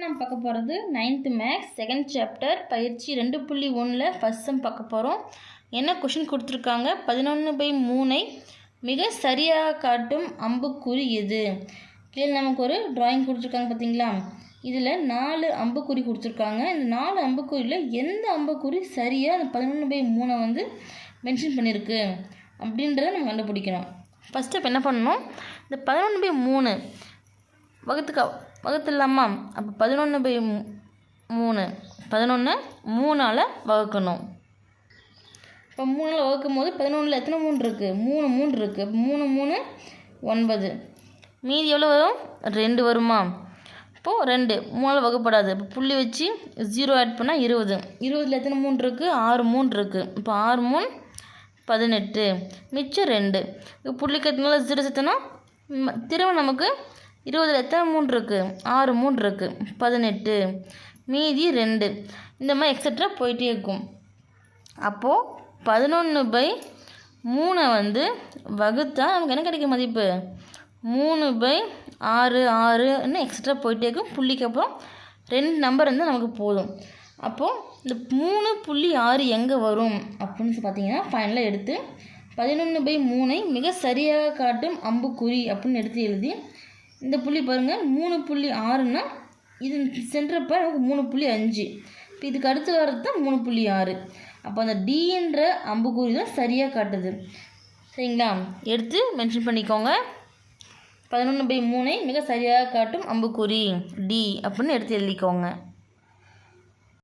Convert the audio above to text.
நம்ம பார்க்க போகிறது 9th மேக்ஸ் செகண்ட் சாப்டர் பயிற்சி 2.1 ஃபர்ஸ்ட் சம் பார்க்க போகிறோம். என்ன கொஷின் கொடுத்துருக்காங்க, 11/3 மிக சரியாக காட்டும் அம்புக்குறி எது? இதில் நமக்கு ஒரு டிராயிங் கொடுத்துருக்காங்க பார்த்தீங்களா. இதில் 4 அம்புக்குறி கொடுத்துருக்காங்க. இந்த 4 அம்புக்குறியில் எந்த அம்புக்குறி சரியாக அந்த 11/3 வந்து மென்ஷன் பண்ணியிருக்கு அப்படின்றத நம்ம கண்டுபிடிக்கணும். ஃபஸ்ட்டு இப்போ என்ன பண்ணணும், இந்த 11/3 வகுத்துடலாமா? அப்போ 11/3 3ஆல் வகுக்கணும். இப்போ 3ஆல் வகுக்கும் போது 11ல் எத்தனை 3 இருக்குது? 3 இருக்குது. 3 3 9. மீதி எவ்வளோ வரும்? 2 வருமா? இப்போது 2 3ஆல் வகுப்படாது. இப்போ புள்ளி வச்சு 0 ஆட் பண்ணால் 20. 20ல் எத்தனை 3 இருக்குது? 6 3 இருக்குது. இப்போ 6 3 18. மிச்சம் 2. இப்போ புள்ளிக்கு எத்தனால 0 சேர்த்தனா திரும்ப நமக்கு 20ல் எத்தனை 3 இருக்குது? 6 3 இருக்குது. 18. மீதி 2. இந்த மாதிரி எக்ஸட்ரா போயிட்டே இருக்கும். அப்போது 11/3 வந்து வகுத்தா நமக்கு என்ன கிடைக்கும் மதிப்பு? 3/6 எக்ஸட்ரா போயிட்டே இருக்கும். புள்ளிக்கு அப்புறம் 2 நம்பர் இருந்தால் நமக்கு போதும். அப்போது இந்த 3.6 எங்கே வரும் அப்படின்னு பார்த்தீங்கன்னா ஃபைனலாக எடுத்து 11/3 மிக சரியாக காட்டும் அம்புக்குறி அப்படின்னு எடுத்து எழுதி இந்த புள்ளி பாருங்கள் 3.6ன்னா இது சென்றப்போ நமக்கு 3.5. இப்போ இதுக்கு அடுத்து வர்றது தான் 3.6. அப்போ அந்த டின்ற அம்புக்குறி தான் சரியாக காட்டுது. சரிங்களா? எடுத்து மென்ஷன் பண்ணிக்கோங்க. 11/3 மிக சரியாக காட்டும் அம்புக்குறி டி அப்படின்னு எடுத்து எழுதிக்கோங்க.